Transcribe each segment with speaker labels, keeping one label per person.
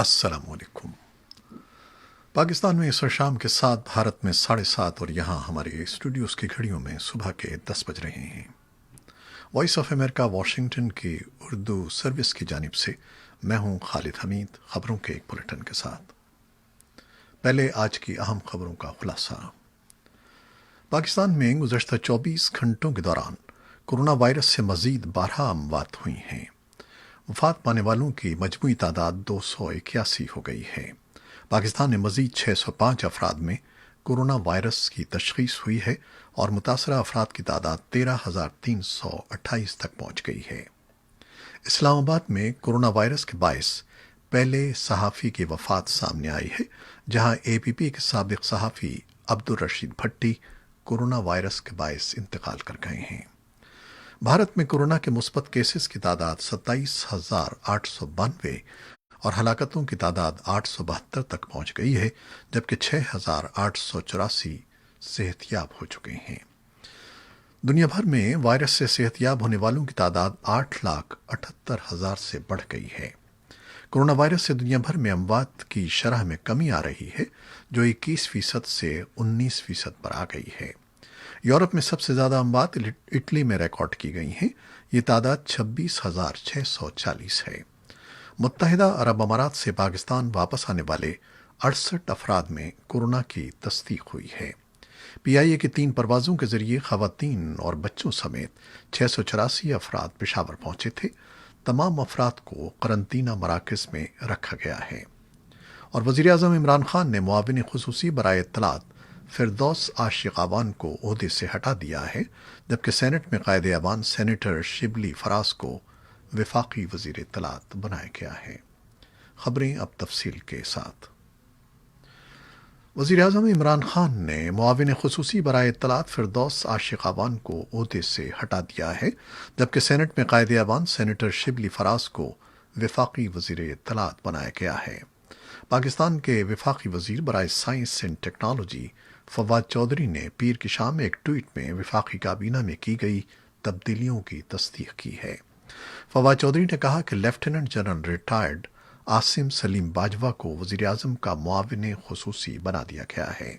Speaker 1: السلام علیکم۔ پاکستان میں اس شام کے 7، بھارت میں 7:30 اور یہاں ہمارے اسٹوڈیوز کی گھڑیوں میں صبح کے 10 بج رہے ہیں۔ وائس آف امریکہ واشنگٹن کی اردو سروس کی جانب سے میں ہوں خالد حمید، خبروں کے ایک بلیٹن کے ساتھ۔ پہلے آج کی اہم خبروں کا خلاصہ۔ پاکستان میں گزشتہ 24 گھنٹوں کے دوران کورونا وائرس سے مزید 12 اموات ہوئی ہیں۔ وفات پانے والوں کی مجموعی تعداد 281 ہو گئی ہے۔ پاکستان میں مزید 605 افراد میں کورونا وائرس کی تشخیص ہوئی ہے اور متاثرہ افراد کی تعداد 13,328 تک پہنچ گئی ہے۔ اسلام آباد میں کورونا وائرس کے باعث پہلے صحافی کی وفات سامنے آئی ہے، جہاں اے پی پی کے سابق صحافی عبدالرشید بھٹی کورونا وائرس کے باعث انتقال کر گئے ہیں۔ بھارت میں کورونا کے مثبت کیسز کی تعداد 27,892 اور ہلاکتوں کی تعداد 872 تک پہنچ گئی ہے، جبکہ 6,884 صحت یاب ہو چکے ہیں۔ دنیا بھر میں وائرس سے صحت یاب ہونے والوں کی تعداد 8,78,000 سے بڑھ گئی ہے۔ کورونا وائرس سے دنیا بھر میں اموات کی شرح میں کمی آ رہی ہے، جو 21% سے 19% پر آ گئی ہے۔ یورپ میں سب سے زیادہ اموات اٹلی میں ریکارڈ کی گئی ہیں، یہ تعداد 26,640 ہے۔ متحدہ عرب امارات سے پاکستان واپس آنے والے 68 افراد میں کورونا کی تصدیق ہوئی ہے۔ پی آئی اے کی 3 پروازوں کے ذریعے خواتین اور بچوں سمیت 684 افراد پشاور پہنچے تھے۔ تمام افراد کو قرنطینہ مراکز میں رکھا گیا ہے۔ اور وزیراعظم عمران خان نے معاون خصوصی برائے اطلاعات فردوس عاشق آوان کو عہدے سے ہٹا دیا ہے، جبکہ سینٹ میں قائد ایوان سینیٹر شبلی فراز کو وفاقی وزیر اطلاعات بنایا گیا ہے۔ خبریں اب تفصیل کے ساتھ۔ وزیراعظم عمران خان نے معاون خصوصی برائے اطلاعات فردوس عاشق آوان کو عہدے سے ہٹا دیا ہے، جبکہ سینٹ میں قائد ایوان سینیٹر شبلی فراز کو وفاقی وزیر اطلاعات بنایا گیا ہے۔ پاکستان کے وفاقی وزیر برائے science and technology Fawad Chaudhry نے پیر کی شام میں ایک ٹویٹ میں وفاقی کابینہ میں کی گئی تبدیلیوں کی تصدیق کی ہے۔ فواد چودھری نے کہا کہ lieutenant general retired Asim Saleem Bajwa کو وزیراعظم کا معاون خصوصی بنا دیا گیا ہے۔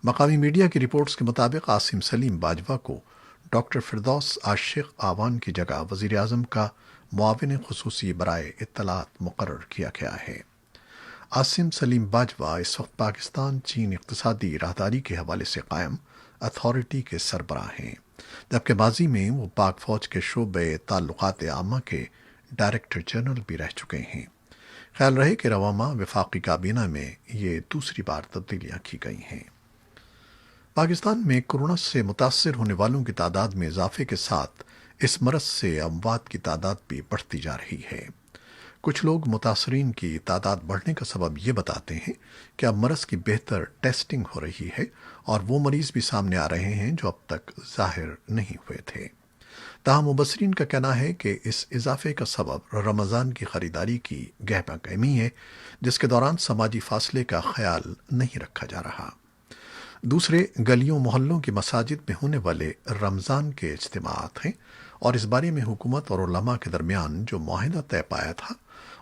Speaker 1: مقامی میڈیا کی رپورٹس کے مطابق عاصم سلیم باجوہ کو ڈاکٹر فردوس عاشق آوان کی جگہ وزیراعظم کا معاون خصوصی برائے اطلاعات مقرر کیا گیا ہے۔ عاصم سلیم باجوہ اس وقت پاکستان چین اقتصادی راہداری کے حوالے سے قائم اتھارٹی کے سربراہ ہیں، جبکہ ماضی میں وہ پاک فوج کے شعبہ تعلقات عامہ کے ڈائریکٹر جنرل بھی رہ چکے ہیں۔ خیال رہے کہ رواں ماہ وفاقی کابینہ میں یہ دوسری بار تبدیلیاں کی گئی ہیں۔ پاکستان میں کورونا سے متاثر ہونے والوں کی تعداد میں اضافے کے ساتھ اس مرض سے اموات کی تعداد بھی بڑھتی جا رہی ہے۔ کچھ لوگ متاثرین کی تعداد بڑھنے کا سبب یہ بتاتے ہیں کہ اب مرض کی بہتر ٹیسٹنگ ہو رہی ہے اور وہ مریض بھی سامنے آ رہے ہیں جو اب تک ظاہر نہیں ہوئے تھے۔ تاہم مبصرین کا کہنا ہے کہ اس اضافے کا سبب رمضان کی خریداری کی گہمہ گہمی ہے، جس کے دوران سماجی فاصلے کا خیال نہیں رکھا جا رہا۔ دوسرے گلیوں محلوں کی مساجد میں ہونے والے رمضان کے اجتماعات ہیں، اور اس بارے میں حکومت اور علماء کے درمیان جو معاہدہ طے پایا تھا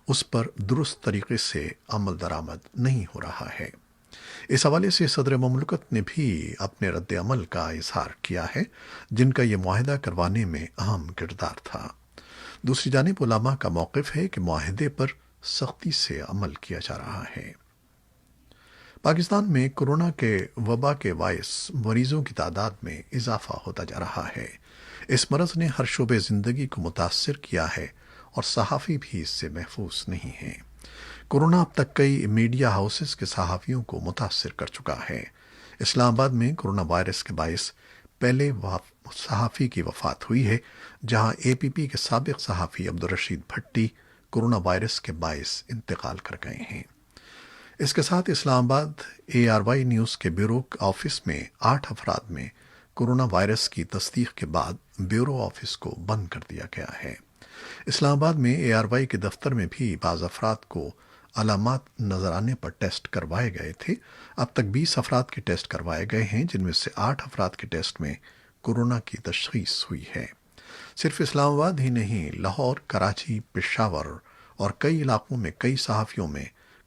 Speaker 1: اس پر درست طریقے سے عمل درآمد نہیں ہو رہا ہے۔ اس حوالے سے صدر مملکت نے بھی اپنے رد عمل کا اظہار کیا ہے، جن کا یہ معاہدہ کروانے میں اہم کردار تھا۔ دوسری جانب علماء کا موقف ہے کہ معاہدے پر سختی سے عمل کیا جا رہا ہے۔ پاکستان میں کورونا کے وبا کے باعث مریضوں کی تعداد میں اضافہ ہوتا جا رہا ہے۔ اس مرض نے ہر شعبے زندگی کو متاثر کیا ہے اور صحافی بھی اس سے محفوظ نہیں ہیں۔ کورونا اب تک کئی میڈیا ہاؤسز کے صحافیوں کو متاثر کر چکا ہے۔ اسلام آباد میں کورونا وائرس کے باعث پہلے صحافی کی وفات ہوئی ہے، جہاں اے پی پی کے سابق صحافی عبدالرشید بھٹی کورونا وائرس کے باعث انتقال کر گئے ہیں۔ اس کے ساتھ اسلام آباد اے آر وائی نیوز کے بیورو آفس میں 8 افراد میں کورونا وائرس کی تصدیق کے بعد بیورو آفس کو بند کر دیا گیا ہے۔ اسلام آباد میں اے آر وائی کے دفتر میں بھی بعض افراد کو علامات نظر آنے پر ٹیسٹ کروائے گئے تھے۔ اب تک 20 افراد کے ٹیسٹ کروائے گئے ہیں، جن میں سے 8 افراد کے ٹیسٹ میں کورونا کی تشخیص ہوئی ہے۔ صرف اسلام آباد ہی نہیں، لاہور، کراچی، پشاور اور کئی علاقوں میں کئی صحافیوں میں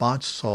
Speaker 1: 500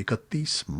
Speaker 1: 31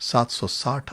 Speaker 1: 760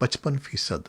Speaker 1: 55%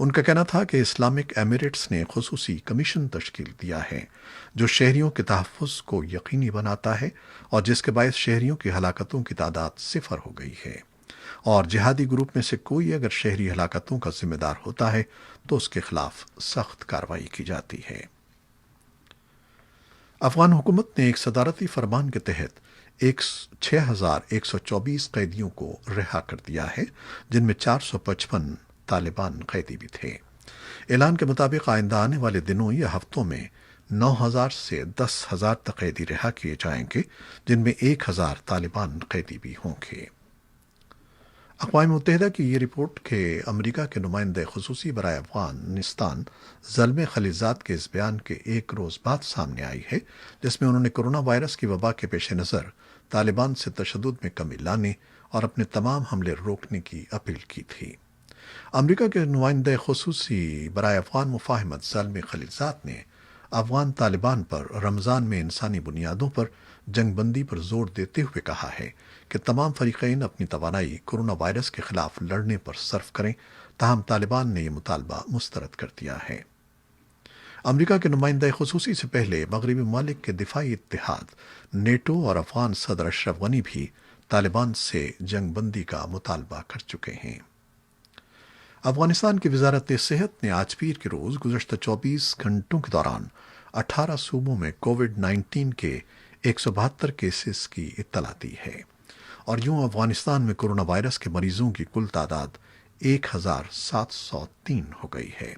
Speaker 1: ان کا کہنا تھا کہ اسلامک ایمریٹس نے خصوصی کمیشن تشکیل دیا ہے جو شہریوں کے تحفظ کو یقینی بناتا ہے اور جس کے باعث شہریوں کی ہلاکتوں کی تعداد صفر ہو گئی ہے، اور جہادی گروپ میں سے کوئی اگر شہری ہلاکتوں کا ذمہ دار ہوتا ہے تو اس کے خلاف سخت کارروائی کی جاتی ہے۔ افغان حکومت نے ایک صدارتی فرمان کے تحت 6,124 قیدیوں کو رہا کر دیا ہے، جن میں 455 طالبان قیدی بھی تھے۔ اعلان کے مطابق آئندہ آنے والے دنوں یا ہفتوں میں 9,000 سے 10,000 تک قیدی رہا کیے جائیں گے، جن میں 1,000 طالبان قیدی بھی ہوں گے۔ اقوام متحدہ کی یہ رپورٹ کہ امریکہ کے نمائندہ خصوصی برائے افغانستان زلمے خلیلزاد کے اس بیان کے ایک روز بعد سامنے آئی ہے، جس میں انہوں نے کرونا وائرس کی وبا کے پیش نظر طالبان سے تشدد میں کمی لانے اور اپنے تمام حملے روکنے کی اپیل کی تھی۔ امریکہ کے نمائندہ خصوصی برائے افغان مفاہمت زلمے خلیلزاد نے افغان طالبان پر رمضان میں انسانی بنیادوں پر جنگ بندی پر زور دیتے ہوئے کہا ہے کہ تمام فریقین اپنی توانائی کورونا وائرس کے خلاف لڑنے پر صرف کریں، تاہم طالبان نے یہ مطالبہ مسترد کر دیا ہے۔ امریکہ کے نمائندہ خصوصی سے پہلے مغربی ممالک کے دفاعی اتحاد نیٹو اور افغان صدر اشرف غنی بھی طالبان سے جنگ بندی کا مطالبہ کر چکے ہیں۔ افغانستان کی وزارت صحت نے آج پیر کے روز گزشتہ 24 گھنٹوں کے دوران 18 صوبوں میں کووڈ-19 کے 172 کیسز کی اطلاع دی ہے، اور یوں افغانستان میں کورونا وائرس کے مریضوں کی کل تعداد 1,703 ہو گئی ہے۔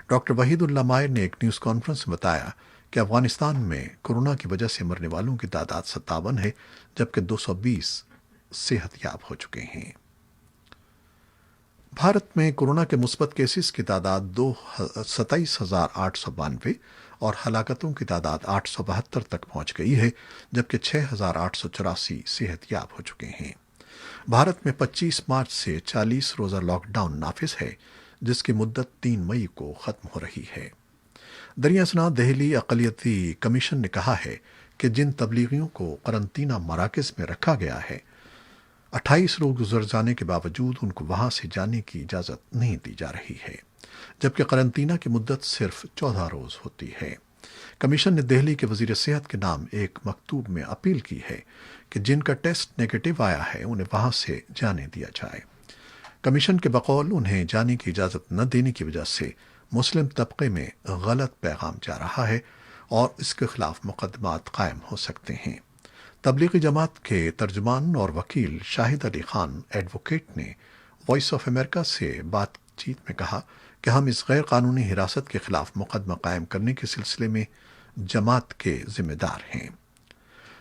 Speaker 1: ڈاکٹر وحید اللہ ماہر نے ایک نیوز کانفرنس میں بتایا کہ افغانستان میں کورونا کی وجہ سے مرنے والوں کی تعداد 57 ہے، جبکہ 220 صحت یاب ہو چکے ہیں۔ بھارت میں کورونا کے مثبت کیسز کی تعداد 27,892 اور ہلاکتوں کی تعداد 872 تک پہنچ گئی ہے، جبکہ 6,884 صحت یاب ہو چکے ہیں۔ بھارت میں 25 مارچ سے 40 روزہ لاک ڈاؤن نافذ ہے، جس کی مدت 3 مئی کو ختم ہو رہی ہے۔ دریں اثنا دہلی اقلیتی کمیشن نے کہا ہے کہ جن تبلیغیوں کو قرنطینہ مراکز میں رکھا گیا ہے، 28 روز گزر جانے کے باوجود ان کو وہاں سے جانے کی اجازت نہیں دی جا رہی ہے، جبکہ قرنطینہ کی مدت صرف 14 روز ہوتی ہے۔ کمیشن نے دہلی کے وزیر صحت کے نام ایک مکتوب میں اپیل کی ہے کہ جن کا ٹیسٹ نیگیٹو آیا ہے انہیں وہاں سے جانے دیا جائے۔ کمیشن کے بقول انہیں جانے کی اجازت نہ دینے کی وجہ سے مسلم طبقے میں غلط پیغام جا رہا ہے اور اس کے خلاف مقدمات قائم ہو سکتے ہیں۔ تبلیغی جماعت کے ترجمان اور وکیل شاہد علی خان ایڈوکیٹ نے وائس آف امریکہ سے بات چیت میں کہا کہ ہم اس غیر قانونی حراست کے خلاف مقدمہ قائم کرنے کے سلسلے میں جماعت کے ذمہ دار ہیں۔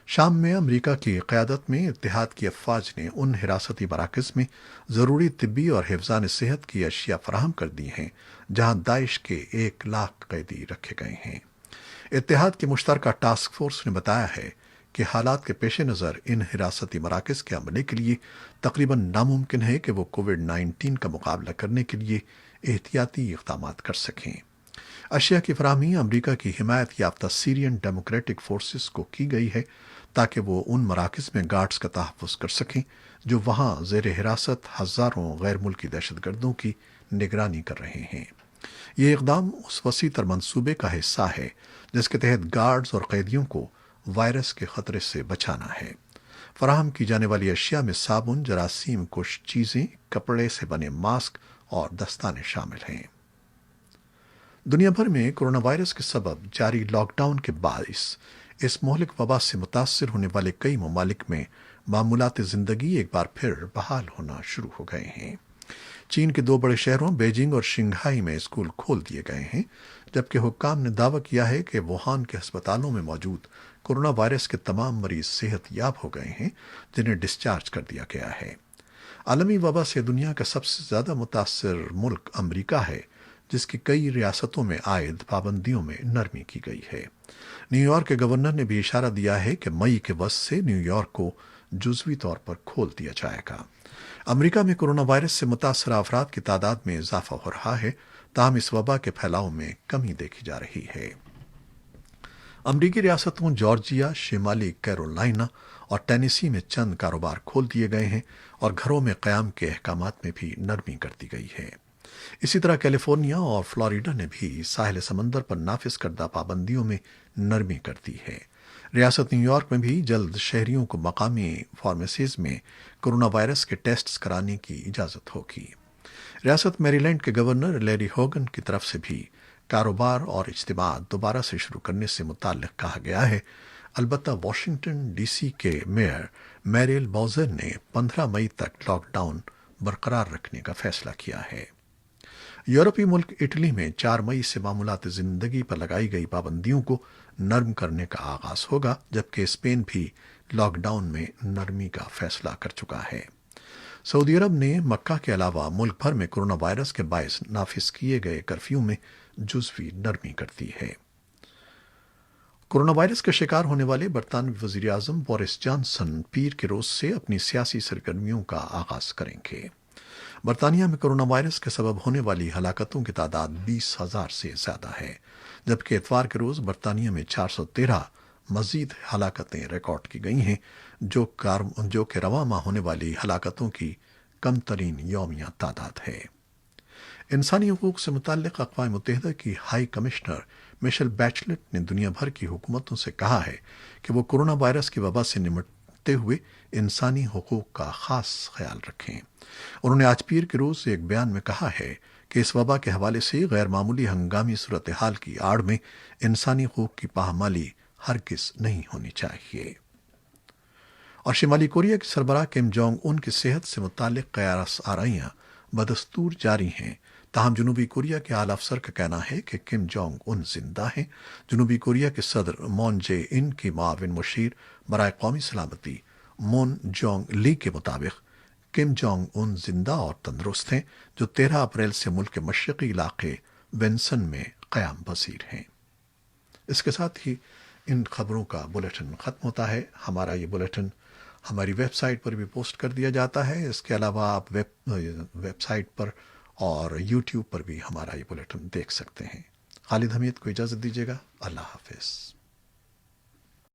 Speaker 1: شام میں امریکہ کی قیادت میں اتحاد کی افواج نے ان حراستی مراکز میں ضروری طبی اور حفظان صحت کی اشیاء فراہم کر دی ہیں جہاں داعش کے 1,00,000 قیدی رکھے گئے ہیں۔ اتحاد کی مشترکہ ٹاسک فورس نے بتایا ہے کہ حالات کے پیش نظر ان حراستی مراکز کے عملے کے لیے تقریباً ناممکن ہے کہ وہ کووڈ-19 کا مقابلہ کرنے کے لیے احتیاطی اقدامات کر سکیں۔ اشیاء کی فراہمی امریکہ کی حمایت یافتہ سیرین ڈیموکریٹک فورسز کو کی گئی ہے تاکہ وہ ان مراکز میں گارڈز کا تحفظ کر سکیں جو وہاں زیر حراست ہزاروں غیر ملکی دہشت گردوں کی نگرانی کر رہے ہیں۔ یہ اقدام اس وسیع تر منصوبے کا حصہ ہے جس کے تحت گارڈز اور قیدیوں کو وائرس کے خطرے سے بچانا ہے۔ فراہم کی جانے والی اشیاء میں صابن، جراثیم کش چیزیں، کپڑے سے بنے ماسک اور دستانے شامل ہیں۔ دنیا بھر میں کورونا وائرس کے سبب جاری لاک ڈاؤن کے باعث اس مہلک وبا سے متاثر ہونے والے کئی ممالک میں معمولات زندگی ایک بار پھر بحال ہونا شروع ہو گئے ہیں۔ چین کے 2 بڑے شہروں بیجنگ اور شنگھائی میں اسکول کھول دیے گئے ہیں، جبکہ حکام نے دعویٰ کیا ہے کہ ووہان کے ہسپتالوں میں موجود کورونا وائرس کے تمام مریض صحت یاب ہو گئے ہیں جنہیں ڈسچارج کر دیا گیا ہے۔ عالمی وبا سے دنیا کا سب سے زیادہ متاثر ملک امریکہ ہے، جس کی کئی ریاستوں میں عائد پابندیوں میں نرمی کی گئی ہے۔ نیو یارک کے گورنر نے بھی اشارہ دیا ہے کہ مئی کے وسط سے نیو یارک کو جزوی طور پر کھول دیا جائے گا۔ امریکہ میں کورونا وائرس سے متاثرہ افراد کی تعداد میں اضافہ ہو رہا ہے، تاہم اس وبا کے پھیلاؤ میں کمی دیکھی جا رہی ہے۔ امریکی ریاستوں جارجیا، شمالی کیرولائنا اور ٹینیسی میں چند کاروبار کھول دیے گئے ہیں اور گھروں میں قیام کے احکامات میں بھی نرمی کر دی گئی ہے۔ اسی طرح کیلیفورنیا اور فلوریڈا نے بھی ساحل سمندر پر نافذ کردہ پابندیوں میں نرمی کر دی ہے۔ ریاست نیو یارک میں بھی جلد شہریوں کو مقامی فارمیسیز میں کرونا وائرس کے ٹیسٹ کرانے کی اجازت ہوگی۔ ریاست میری لینڈ کے گورنر لیری ہوگن کی طرف سے بھی کاروبار اور اجتماعات دوبارہ سے شروع کرنے سے متعلق کہا گیا ہے۔ البتہ واشنگٹن ڈی سی کے میئر میریل باؤزر نے 15 مئی تک لاک ڈاؤن برقرار رکھنے کا فیصلہ کیا ہے۔ یورپی ملک اٹلی میں 4 مئی سے معمولات زندگی پر لگائی گئی پابندیوں کو نرم کرنے کا آغاز ہوگا، جبکہ اسپین بھی لاک ڈاؤن میں نرمی کا فیصلہ کر چکا ہے۔ سعودی عرب نے مکہ کے علاوہ ملک بھر میں کرونا وائرس کے باعث نافذ کیے گئے کرفیو میں جزوی نرمی کر دی ہے۔ کرونا وائرس کا شکار ہونے والے برطانوی وزیر اعظم بورس جانسن پیر کے روز سے اپنی سیاسی سرگرمیوں کا آغاز کریں گے۔ برطانیہ میں کرونا وائرس کے سبب ہونے والی ہلاکتوں کی تعداد 20,000 سے زیادہ ہے، جبکہ اتوار کے روز برطانیہ میں 413 مزید ہلاکتیں ریکارڈ کی گئی ہیں، جو کہ رواں ماہ ہونے والی ہلاکتوں کی کم ترین یومیہ تعداد ہے۔ انسانی حقوق سے متعلق اقوام متحدہ کی ہائی کمشنر میشل بیچلٹ نے دنیا بھر کی حکومتوں سے کہا ہے کہ وہ کرونا وائرس کی وبا سے نمٹتے ہوئے انسانی حقوق کا خاص خیال رکھیں۔ انہوں نے آج پیر کے روز ایک بیان میں کہا ہے کہ اس وبا کے حوالے سے غیر معمولی ہنگامی صورتحال کی آڑ میں انسانی حقوق کی پامالی ہرگز نہیں ہونی چاہیے۔ اور شمالی کوریا کے سربراہ کم جونگ ان کی صحت سے متعلق قیاس آرائیاں بدستور جاری ہیں، تاہم جنوبی کوریا کے اعلی افسر کا کہنا ہے کہ کم جونگ ان زندہ ہیں۔ جنوبی کوریا کے صدر مون جے ان کی معاون مشیر برائے قومی سلامتی مون جونگ لی کے مطابق کم جونگ ان زندہ اور تندرست ہیں، جو 13 اپریل سے ملک کے مشرقی علاقے وینسن میں قیام پذیر ہیں۔ اس کے ساتھ ہی ان خبروں کا بلیٹن ختم ہوتا ہے۔ ہمارا یہ بلیٹن ہماری ویب سائٹ پر بھی پوسٹ کر دیا جاتا ہے۔ اس کے علاوہ آپ ویب سائٹ پر اور یوٹیوب پر بھی ہمارا یہ بلیٹن دیکھ سکتے ہیں۔ خالد حمید کو اجازت دیجیے گا۔ اللہ حافظ۔